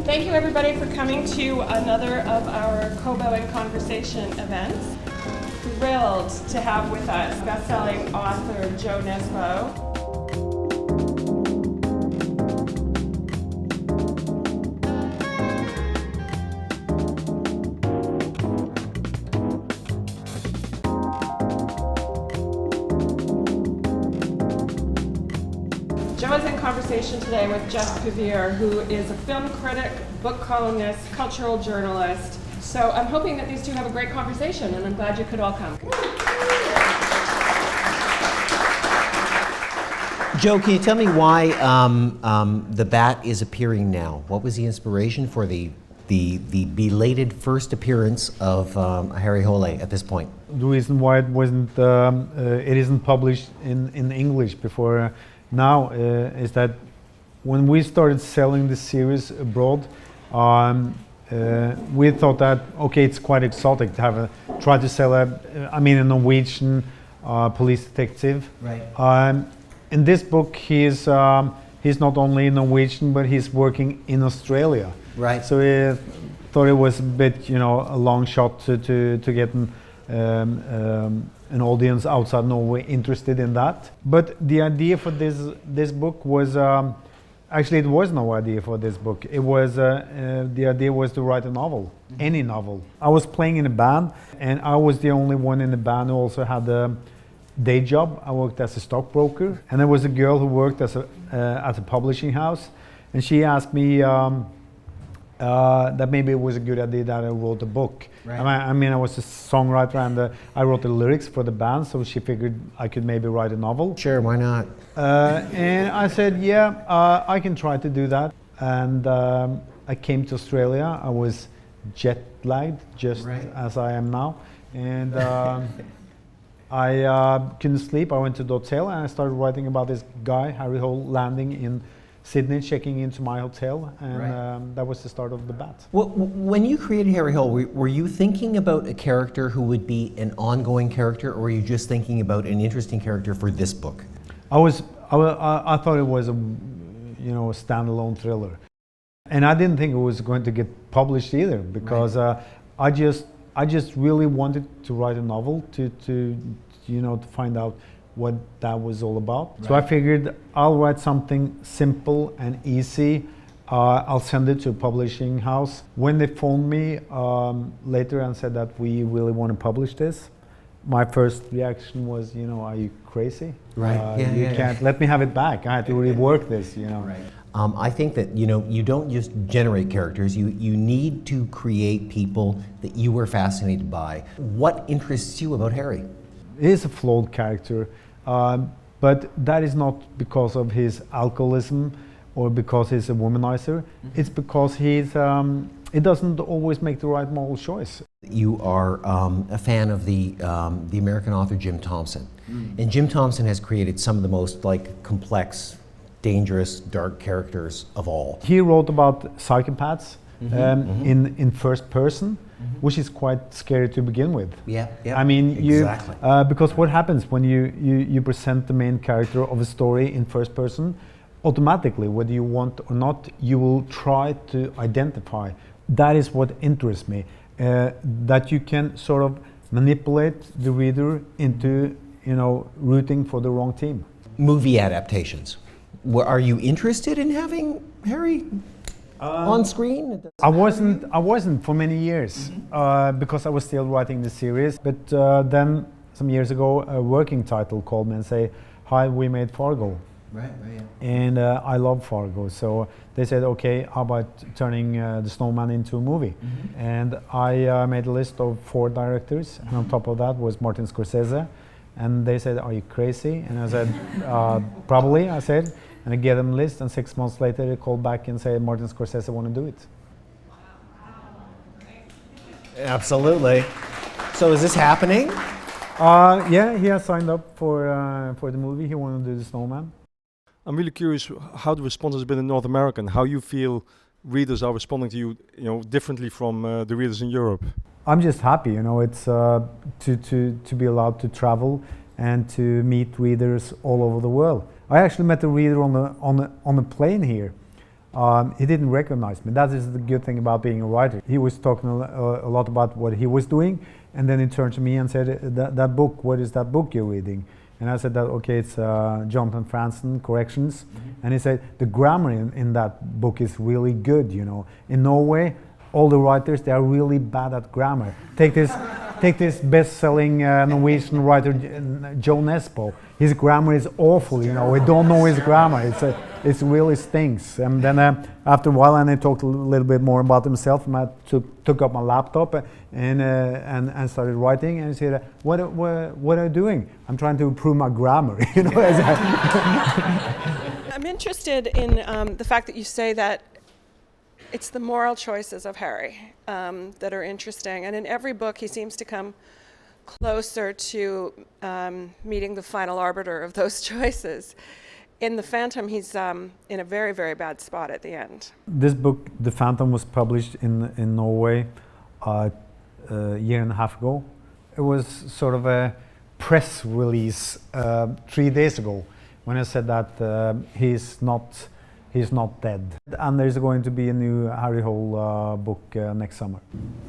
Thank you everybody for coming to another of our Kobo in Conversation events. Thrilled to have with us best-selling author Jo Nesbø. Jo is in conversation today with Geoff Pevere, who is a film critic, book columnist, cultural journalist. So I'm hoping that these two have a great conversation, and I'm glad you could all come. Jo, can you tell me why the bat is appearing now? What was the inspiration for the belated first appearance of Harry Hole at this point? The reason why it isn't published in English before now is that when we started selling the series abroad, we thought that it's quite exotic to try to sell a Norwegian police detective. Right. In this book, he's not only Norwegian, but he's working in Australia. Right. So we thought it was a bit, a long shot to get an audience outside Norway interested in that. But the idea for this book was actually it was no idea for this book. It was the idea was to write a novel, any novel. I was playing in a band, and I was the only one in the band who also had a day job. I worked as a stockbroker, and there was a girl who worked at a publishing house, and she asked me that maybe it was a good idea that I wrote a book. Right. I was a songwriter, and I wrote the lyrics for the band, so she figured I could maybe write a novel. Sure, why not? And I said, I can try to do that. And I came to Australia. I was jet lagged, just right. as I am now. And I couldn't sleep. I went to the hotel and I started writing about this guy, Harry Hole, landing in Sydney, checking into my hotel, and right. That was the start of the bat. Well, when you created Harry Hole, were you thinking about a character who would be an ongoing character, or were you just thinking about an interesting character for this book? I thought it was a standalone thriller, and I didn't think it was going to get published either, because right. I just really wanted to write a novel to find out what that was all about. Right. So I figured I'll write something simple and easy. I'll send it to a publishing house. When they phoned me later and said that we really want to publish this, my first reaction was, are you crazy? Right. You can't let me have it back. I had to rework this. Right. I think that you don't just generate characters. You need to create people that you were fascinated by. What interests you about Harry? He is a flawed character, but that is not because of his alcoholism or because he's a womanizer. Mm-hmm. It's because he doesn't always make the right moral choice. You are a fan of the American author Jim Thompson, and Jim Thompson has created some of the most complex, dangerous, dark characters of all. He wrote about psychopaths in first person. Mm-hmm. Which is quite scary to begin with. Yeah. Exactly. Because what happens when you present the main character of a story in first person, automatically, whether you want or not, you will try to identify. That is what interests me, that you can sort of manipulate the reader into, rooting for the wrong team. Movie adaptations. Are you interested in having Harry on screen? I wasn't for many years, because I was still writing the series. But then some years ago, a working title called me and say, "Hi, we made Fargo." Right. Yeah. And I love Fargo, so they said, "Okay, how about turning The Snowman into a movie?" Mm-hmm. And I made a list of 4 directors, and on top of that was Martin Scorsese. And they said, "Are you crazy?" And I said, "Probably." I said. And I gave them a list, and 6 months later they called back and said, "Martin Scorsese want to do it." Absolutely. So is this happening? Yeah, he has signed up for the movie. He wanted to do The Snowman. I'm really curious how the response has been in North America, and how you feel readers are responding to you, differently from the readers in Europe. I'm just happy, it's to be allowed to travel and to meet readers all over the world. I actually met a reader on a plane here. He didn't recognize me. That is the good thing about being a writer. He was talking a lot about what he was doing, and then he turned to me and said, that book, what is that book you're reading? And I said that, okay, it's Jonathan Franzen, Corrections. And he said, the grammar in that book is really good, you know. In Norway, all the writers, they are really bad at grammar. Take this best-selling Norwegian writer, Jo Nesbø. His grammar is awful, you know. We don't know his grammar. It really stinks. And then after a while, and he talked a little bit more about himself, and I took up my laptop and started writing. And he said, "What are you doing?" "I'm trying to improve my grammar." You know. I'm interested in the fact that you say that it's the moral choices of Harry that are interesting. And in every book, he seems to come closer to meeting the final arbiter of those choices. In The Phantom, he's in a very, very bad spot at the end. This book, The Phantom, was published in Norway a year and a half ago. It was sort of a press release 3 days ago when I said that he's not dead. And there's going to be a new Harry Hole book next summer.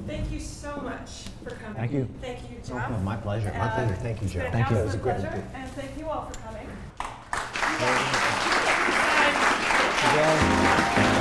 Thank you so much for coming. Thank you. Thank you, Oh, Geoff. my pleasure. My pleasure. Thank you, Joe. Thank you. It was a great pleasure, interview. and thank you all for coming. Yeah.